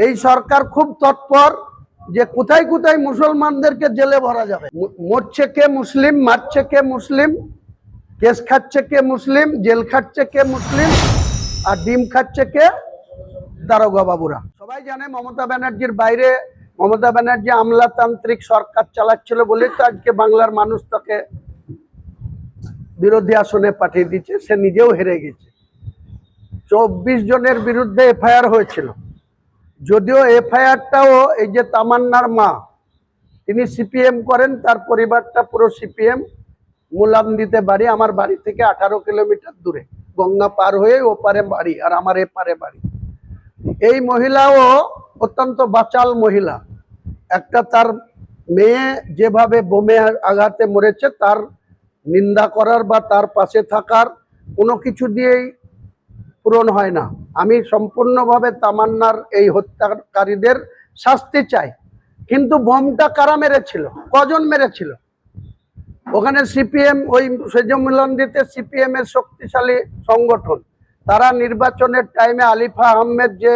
এই সরকার খুব তৎপর যে কোথায় কোথায় মুসলমানদেরকে জেলে ভরা যাবে। মরছে কে মুসলিম, মারছে কে মুসলিম, কেস খাচ্ছে কে মুসলিম, জেল খাচ্ছে কে মুসলিম, আর ডিম খাচ্ছে কে দারোগা বাবুরা। সবাই জানে মমতা ব্যানার্জির বাইরে মমতা ব্যানার্জি আমলাতান্ত্রিক সরকার চালাচ্ছিল বলে তো আজকে বাংলার মানুষ তাকে বিরোধী আসনে পাঠিয়ে দিচ্ছে। সে নিজেও হেরে গেছে। 24 জনের বিরুদ্ধে এফআইআর হয়েছিল, যদিও এফআইআরটাও এই যে তামান্নার মা, তিনি সিপিএম করেন, তার পরিবারটা পুরো সিপিএম। মুলান্দিতে বাড়ি, আমার বাড়ি থেকে 18 কিলোমিটার দূরে, গঙ্গা পার হয়ে ওপারে বাড়ি আর আমার এপারে বাড়ি। এই মহিলাও অত্যন্ত বাচাল মহিলা। একটা তার মেয়ে যেভাবে বোমে আঘাতে মরেছে তার নিন্দা করার বা তার পাশে থাকার কোনো কিছু দিয়েই পূরণ হয় না। আমি সম্পূর্ণভাবে তামান্নার এই হত্যাকারীদের শাস্তি চাই। কিন্তু বোমটা কারা মেরেছিল, কজন মেরেছিল? ওখানে সিপিএম, ওই সেজমিলন্দিতে সিপিএম এর শক্তিশালী সংগঠন, তারা নির্বাচনের টাইমে আলিফা আহমেদ, যে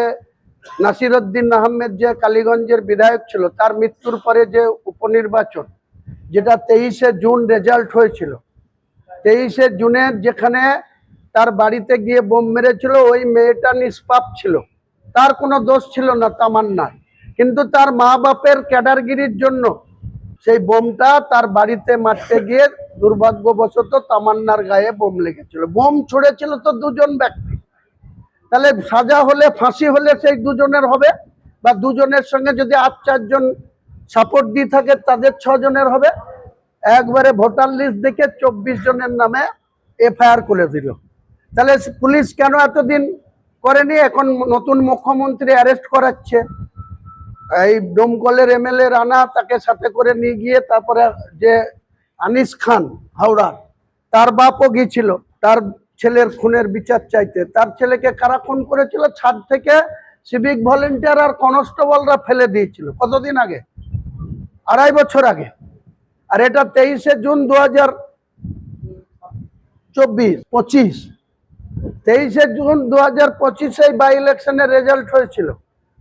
নাসিরউদ্দিন আহমেদ যে কালীগঞ্জের বিধায়ক ছিল, তার মৃত্যুর পরে যে উপনির্বাচন, যেটা 23শে জুন রেজাল্ট হয়েছিল, 23শে জুনের যেখানে তার বাড়িতে গিয়ে বোম মেরেছিল, ওই মেয়েটা নিষ্পাপ ছিল, তার কোনো দোষ ছিল না তামান্নার। কিন্তু তার মা বাপের ক্যাডারগিরির জন্য সেই বোমটা তার বাড়িতে মারতে গিয়ে দুর্ভাগ্যবশত তামান্নার গায়ে বোম লেগেছিল। বোম ছুড়েছিল তো দুজন ব্যক্তি, তাহলে সাজা হলে, ফাঁসি হলে সেই দুজনের হবে, বা দুজনের সঙ্গে যদি 8-4 জন সাপোর্ট দিয়ে থাকে তাদের 6 জনের হবে। একবারে ভোটার লিস্ট দেখে 24 জনের নামে এফআইআর করে দিল। তাহলে পুলিশ কেন এতদিন করেনি? এখন নতুন মুখ্যমন্ত্রী অ্যারেস্ট করাচ্ছে। এই ডোমকলের এমএলএ রানা, তাকে সাথে করে নিয়ে গিয়ে তারপরে যে আনিস খান হাওড়ার, তার বাপও গিয়েছিল তার ছেলের খুনের বিচার চাইতে। তার ছেলেকে কারা খুন করেছিল? ছাদ থেকে সিভিক ভলেন্টিয়ার আর কনস্টেবলরা ফেলে দিয়েছিল। কতদিন আগে? 2.5 বছর আগে। আর এটা 23শে জুন 2025, 23শে জুন 2025 বাই ইলেকশনের রেজাল্ট হয়েছিল।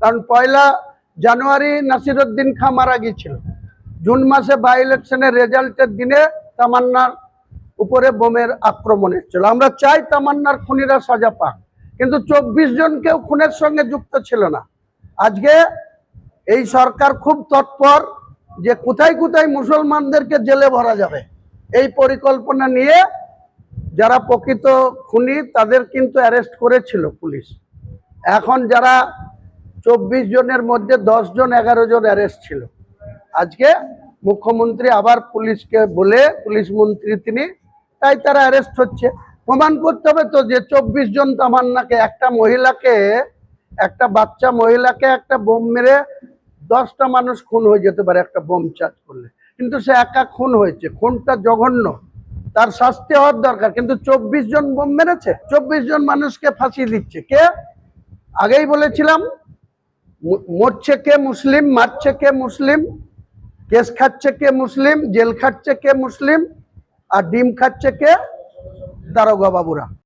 কারণ 1 জানুয়ারি নাসিরউদ্দিন খাঁ মারা গিয়েছিল। জুন মাসে বাই ইলেকশনের রেজাল্টের দিনে তামান্নার উপরে বোমের আক্রমণ এসেছিল। আমরা চাই তামান্নার খুনিরা সাজা পাক, কিন্তু 24 জন কেউ খুনের সঙ্গে যুক্ত ছিল না। আজকে এই সরকার খুব তৎপর যে কোথায় কোথায় মুসলমানদেরকে জেলে ভরা যাবে, এই পরিকল্পনা নিয়ে যারা প্রকৃত খুনি তাদের কিন্তু অ্যারেস্ট করেছিল পুলিশ। এখন যারা 24 জনের মধ্যে 10 জন 11 জন অ্যারেস্ট ছিল। আজকে মুখ্যমন্ত্রী আবার পুলিশকে বলে, পুলিশ মন্ত্রী তিনি, তাই তারা অ্যারেস্ট হচ্ছে। প্রমাণ করতে হবে তো যে 24 জন তামান্নাকে, একটা মহিলাকে, একটা বাচ্চা মহিলাকে একটা বোম মেরে 10টা মানুষ খুন হয়ে যেতে পারে একটা বোম চার্জ করলে, কিন্তু সে একা খুন হয়েছে। খুনটা জঘন্য, তার শাস্তি হওয়ার দরকার। কিন্তু 24 জন বোম মেরেছে, 24 জন মানুষকে ফাঁসি দিচ্ছে কে? আগেই বলেছিলাম, মরছে কে মুসলিম, মারছে কে মুসলিম, কেস খাচ্ছে কে মুসলিম, জেল খাচ্ছে কে মুসলিম, আর ডিম খাচ্ছে কে দারোগা বাবুরা।